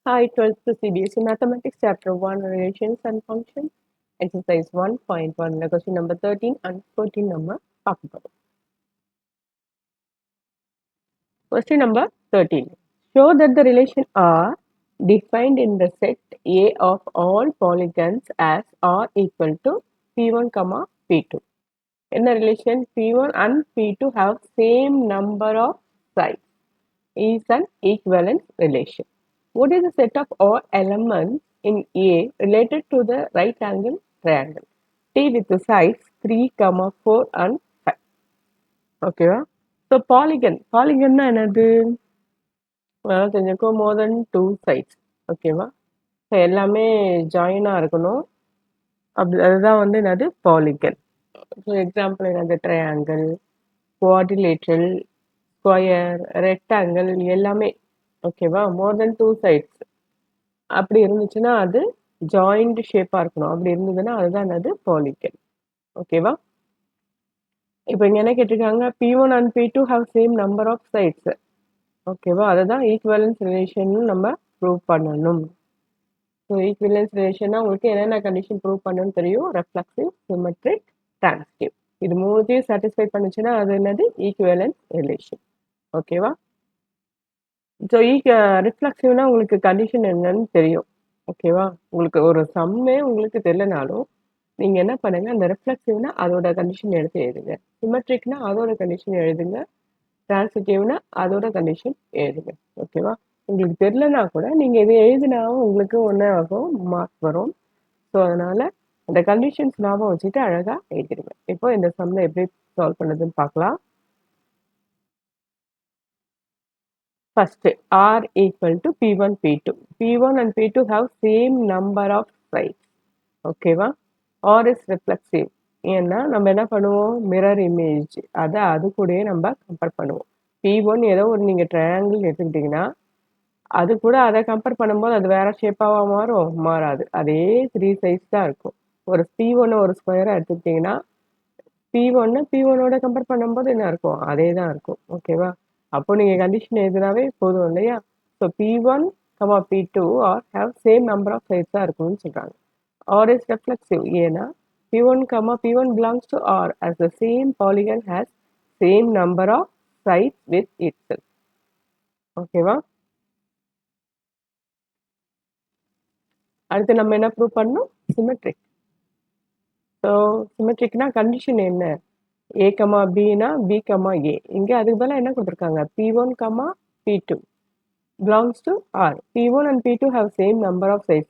Hi, 12th CBSE Mathematics, Chapter 1, Relations and Functions, Exercise 1.1, question number 13 and 14 number பார்க்க போறோம். Question number 13. Show that the relation R defined in the set A of all polygons as R equal to P1, P2. In the relation P1 and P2 have same number of sides is an equivalence relation. What is the set of all elements in A related to the right angle triangle? T with the sides 3, 4 and 5. Okay. So polygon. Polygon na என்னது? தெரிஞ்சுக்கோ more than 2 sides. ஓகேவா? So எல்லாமே ஜாயினாக இருக்கணும். அதுதான் வந்து என்னது polygon. So example என்னது triangle, quadrilateral, square, rectangle எல்லாமே ஓகேவா மோர் தென் 2 சைட்ஸ் அப்படி இருந்துச்சுன்னா அது ஜாயிண்ட் ஷேப்பாக இருக்கணும். அப்படி இருந்ததுன்னா அதுதான் என்னது பாலிகன். ஓகேவா? இப்போ இங்கே என்ன கேட்டிருக்காங்க, P1 and P2 have same number of sides. ஓகேவா? அதுதான் ஈக்குவலன்ஸ் ரிலேஷன் நம்ம ப்ரூவ் பண்ணணும். ஸோ ஈக்குவலன்ஸ் ரிலேஷன்னா உங்களுக்கு என்னென்ன கண்டிஷன் ப்ரூவ் பண்ணணும்னு தெரியும். Reflexive, symmetric, transitive. இது மூணுத்தையும் சாட்டிஸ்ஃபை பண்ணுச்சுன்னா அது என்னது ஈக்குவலன்ஸ் ரிலேஷன். ஓகேவா? ஸோ ரிஃப்ளெக்சிவ்னா உங்களுக்கு கண்டிஷன் என்னன்னு தெரியும். ஓகேவா? உங்களுக்கு ஒரு சம்மே உங்களுக்கு தெரியலனாலும் நீங்கள் என்ன பண்ணுங்க, அந்த ரிஃப்ளெக்சிவ்னா அதோட கண்டிஷன் எடுத்து எழுதுங்க. சிமெட்ரிக்னா அதோட கண்டிஷன் எழுதுங்க. டிரான்சிட்டிவ்னா அதோட கண்டிஷன் எழுதுங்க. ஓகேவா? உங்களுக்கு தெரியலனா கூட நீங்கள் இதை எழுதினாவும் உங்களுக்கு ஒன்றே ஆகும், மார்க் வரும். ஸோ அதனால அந்த கண்டிஷன்ஸ் ஞாபகம் வச்சுட்டு அழகாக எழுதிடுங்க. இப்போ இந்த சம்மில் எப்படி சால்வ் பண்ணுறதுன்னு பார்க்கலாம். First, R equal to P1, P2. P1 and P2 have same number of sides. ஓகேவா? R is reflexive. ஏன்னா நம்ம என்ன பண்ணுவோம், மிரர் இமேஜ் அதை அது கூடயே நம்ம கம்பேர் பண்ணுவோம். P1 ஏதோ ஒரு நீங்கள் ட்ரையாங்கிள் எடுத்துக்கிட்டிங்கன்னா அது கூட அதை கம்பேர் பண்ணும்போது அது வேற ஷேப்பாக மாறும், மாறாது. அதே 3 சைஸ் தான் இருக்கும். ஒரு P1 ஒரு ஸ்கொயராக எடுத்துக்கிட்டிங்கன்னா P1ஓட கம்பேர் பண்ணும்போது என்ன இருக்கும், அதே தான் இருக்கும். ஓகேவா? அப்போ நீங்கள் கண்டிஷன் எழுதினாவே போதும் இல்லையா? So P1, P2 R have same number of sides தான் இருக்கும்னு சொல்கிறாங்க. R is reflexive. ஏன்னா P1 belongs to R as the same polygon has same number of sides with itself. ஓகேவா? அடுத்து நம்ம என்ன ப்ரூவ் பண்ணணும், சிமெட்ரிக். ஸோ சிமெட்ரிக்னா கண்டிஷன் என்ன, A, Bனா B, A. இங்கே அதுக்கு பதிலாக என்ன கொடுத்துருக்காங்க, P1, P2 belongs to R. P1 and P2 have same number of sides.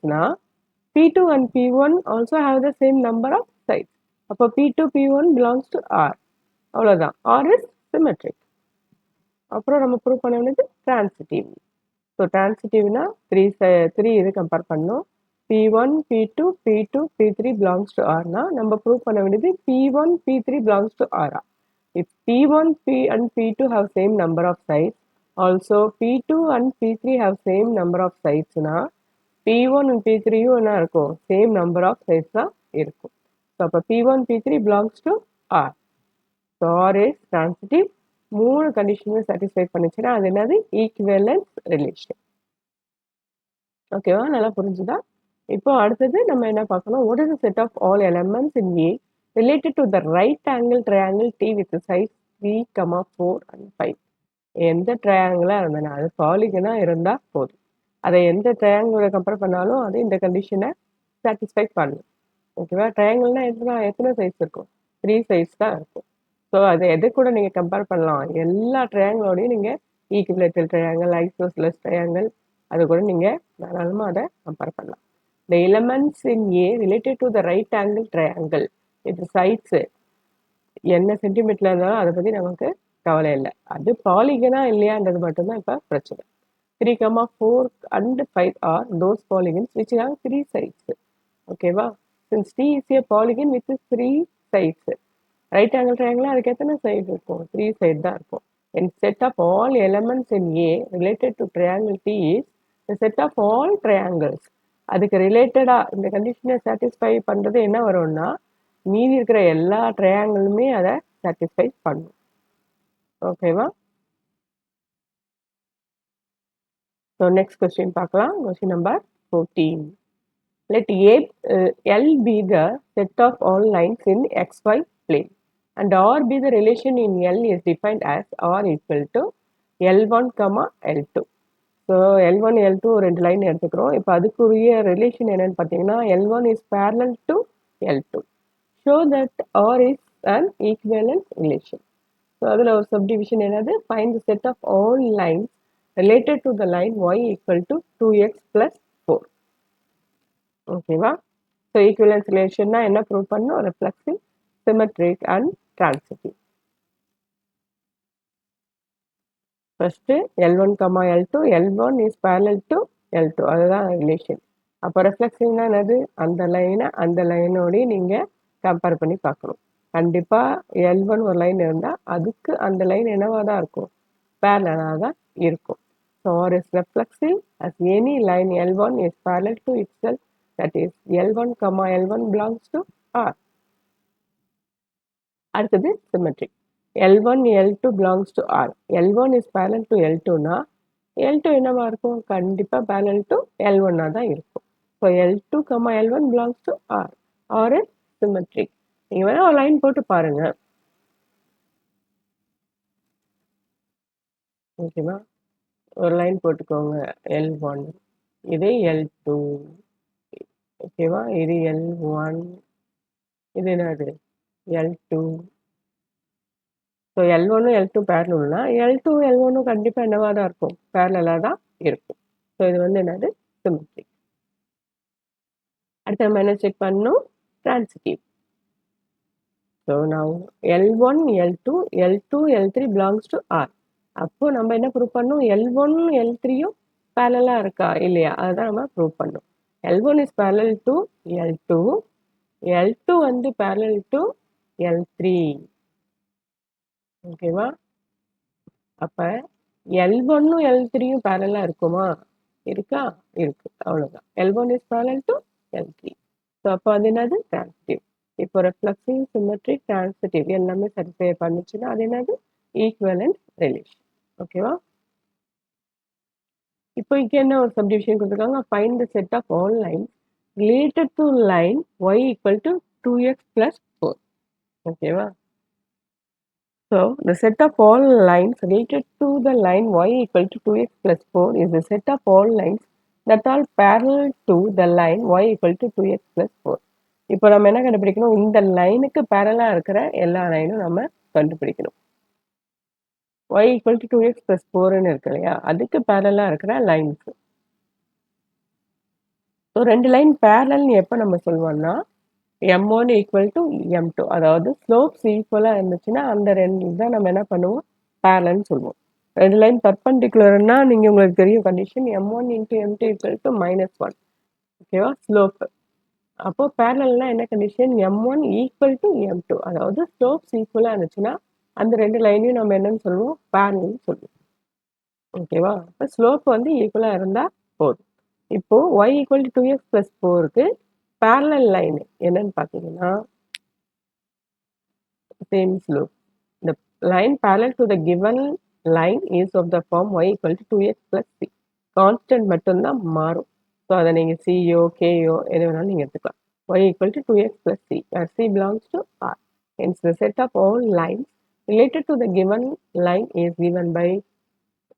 P2 and P1 also have the same number of sides. அப்போ P2, P1 belongs to R. அவ்வளோதான். R is symmetric. அப்புறம் நம்ம prove பண்ண வேண்டியது transitive. So டிரான்சிட்டிவ்னா three இது compare பண்ணோம். P1, P2, P3 belongs to R னா நம்ம ப்ரூவ் பண்ண வேண்டியது P1, P3 belongs to R. If P1 and P2 have same number of sides, also P2 and P3 have same number of sides னா P1 and P3யும் என்ன இருக்கும், same number of sides தான் இருக்கும். So அப்போ P1, P3 belongs to R. So R is transitive. 3 கண்டிஷனும் satisfy பண்ணிச்சுன்னா அது என்னது, ஈக்குவலன்ஸ் ரிலேஷன். ஓகேவா? நல்லா புரிஞ்சுதா? இப்போ அடுத்தது நம்ம என்ன பார்க்கணும், what is the set of all elements in A related to the right angle triangle T with the sides 3, 4 and 5. எந்த ட்ரையாங்கிளாக இருந்ததுன்னா அது பாலிகனாக இருந்தால் போதும். அதை எந்த ட்ரையாங்கிளோட கம்பேர் பண்ணாலும் அது இந்த கண்டிஷனை சாட்டிஸ்ஃபை பண்ணும். ஓகேவா? ட்ரையாங்கிள்னா எத்தனை சைஸ் இருக்கும், 3 சைஸ் தான் இருக்கும். ஸோ அதை எது கூட நீங்கள் கம்பேர் பண்ணலாம், எல்லா ட்ரையாங்கிளோடையும் நீங்கள் ஈக்குவலேட்டல் ட்ரையாங்கிள், ஐசோஸ்லஸ் ட்ரையாங்கிள் அது கூட நீங்கள் தாராளமாக அதை கம்பேர் பண்ணலாம். The elements in A related to the right angle triangle with sides என்ன சென்டிமீட்டர்ல இருந்தாலும் அதை பற்றி நமக்கு கவலை இல்லை. அது பாலிகனா இல்லையான்றது மட்டும்தான் இப்போ பிரச்சனை. 3, 4 and 5 are those polygons which have 3 sides. ஓகேவா? Since T is a polygon with 3 sides. Right angle triangle அதுக்கு எத்தனை சைடு இருக்கும், 3 சைடு தான் இருக்கும். And set of all elements in A related to triangle T is the set of all triangles. அதுக்கு ரிலேட்டடாக இந்த கண்டிஷனை சாட்டிஸ்ஃபை பண்ணுறது என்ன வரும்னா மீதி இருக்கிற எல்லா ட்ரையாங்கிளுமே அதை சாட்டிஸ்ஃபை பண்ணும். ஓகேவா? So next question பார்க்கலாம். Question number 14. Let L be the set of all lines in xy plane and R be the relation in L is defined as R equal to L1, L2. So L1, L2 ரெண்டு line எடுத்துக்கிறோம். இப்போ அதுக்குரிய relation என்னன்னு பார்த்தீங்கன்னா L1 is parallel to L2. Show that R is an equivalent relation. So அதில் ஒரு subdivision என்னது? Find the set of all lines related to the line y equal to 2x plus 4. ஓகேவா? So equivalence ரிலேஷன்னா என்ன prove பண்ணணும்? Reflexive, symmetric and transitive. First L1, L2, L1 is parallel to L2, அதுதான் relation. அப்போ ரிஃப்ளெக்சிவ்னா என்னது? அந்த லைனை அந்த லைனோடய நீங்கள் கம்பேர் பண்ணி பார்க்கணும். கண்டிப்பாக L1 ஒரு லைன் இருந்தால் அதுக்கு அந்த லைன் என்னவாக தான் இருக்கும்? பேரலாக தான் இருக்கும். So R is reflexive as any line L1 is parallel to itself, that is L1, L1 belongs to R. அடுத்தது symmetric. L1, L2 belongs to R. L1 is parallel to L2னா L2 என்னவா இருக்கும்? கண்டிப்பாக parallel to L1 தான் இருக்கும். So L2, L1 belongs to R. R is symmetric. நீங்கள் வேணால் ஒரு line போட்டு பாருங்க. ஓகேவா? ஒரு லைன் போட்டுக்கோங்க. L1, இது L2, ஓகேவா? இது L1, இது என்னது? L2. ஸோ L1ம் L2 பேரலல்னா L2 L1ம் கண்டிப்பாக என்னவாக தான் இருக்கும்? பேரலாக தான் இருக்கும். ஸோ இது வந்து என்னது? சிமெட்ரிக். அடுத்து நம்ம என்ன செக் பண்ணணும்? டிரான்சிட்டிவ். ஸோ நான் L1, L2, L2, L3 belongs to R. அப்போ நம்ம என்ன ப்ரூவ் பண்ணணும்? L1, L3யும் பேரலாக இருக்கா இல்லையா? அதுதான் நம்ம ப்ரூவ் பண்ணணும். L1 is parallel to L2, L2 வந்து parallel to L3. ஓகேவா? அப்போ L1ம் L3யும் பேரலாக இருக்குமா? இருக்கா? இருக்கு. அவ்வளோதான். L1 is parallel to L3. So அப்போ அது என்னது? டிரான்சிட்டிவ். இப்போ ரிஃப்ளெக்சிவ், சிமெட்ரிக், டிரான்சிட்டிவ் எல்லாமே சாட்டிஸ்ஃபை பண்ணுச்சுன்னா அது என்னது? Equivalent relation. ஓகேவா? இப்போ இங்கே என்ன ஒரு சப்டிவிஷன் கொடுத்துருக்காங்க? Find the set of all lines related to line y equal to 2x plus 4. ஓகேவா? So the set of all lines related to the line y equal to 2x plus 4 is the set of all lines that are parallel to the line y equal to 2x plus 4. இப்போ நம்ம என்ன கண்டுபிடிக்கணும்? இந்த லைனுக்கு பேரலாக இருக்கிற எல்லா லைனும் நம்ம கண்டுபிடிக்கணும். y equal to 2x plus 4ன்னு இருக்கு இல்லையா? அதுக்கு பேரலாக இருக்கிற லைன்ஸ். ஸோ ரெண்டு லைன் பேரல்னு எப்போ நம்ம சொல்லுவோம்னா M1 ஈக்குவல் டு M2, அதாவது ஸ்லோப்ஸ் ஈக்குவலாக இருந்துச்சுன்னா அந்த ரெண்டு தான் நம்ம என்ன பண்ணுவோம்? பேரலல்னு சொல்லுவோம். ரெண்டு லைன் பர்பண்டிகுலர்னா நீங்கள் உங்களுக்கு தெரியும் condition M1 into M2 equal to -1. ஓகேவா? ஸ்லோப்பு. அப்போ பேரலல்னா என்ன condition? M1 equal to M2, அதாவது ஸ்லோப்ஸ் ஈக்குவலாக இருந்துச்சுன்னா அந்த ரெண்டு லைனையும் நம்ம என்னன்னு சொல்லுவோம்? பேரலல்னு சொல்லுவோம். ஓகேவா? இப்போ ஸ்லோப் வந்து ஈக்குவலாக இருந்தால் போதும். இப்போ y equal to 2x plus 4க்கு parallel line என்னன்னு பார்த்தீங்கன்னா same slope. The line parallel to the given line is of the form y equal to 2x plus c. Constant மட்டும்தான் மாறும். ஸோ அதை நீங்கள் சியோ கேயோ எது வேணாலும் நீங்கள் எடுத்துக்கலாம். y equal to 2x plus c, where c belongs to R. Hence the set of all lines related to the given line is given by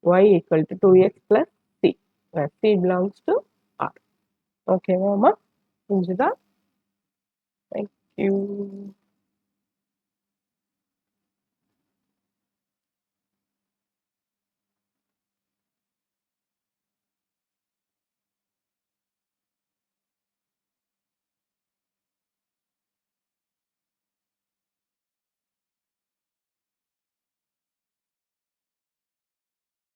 y equal to 2x plus c, where c belongs to R. ஓகேவாம்மா? புரிஞ்சுதா? Thank you.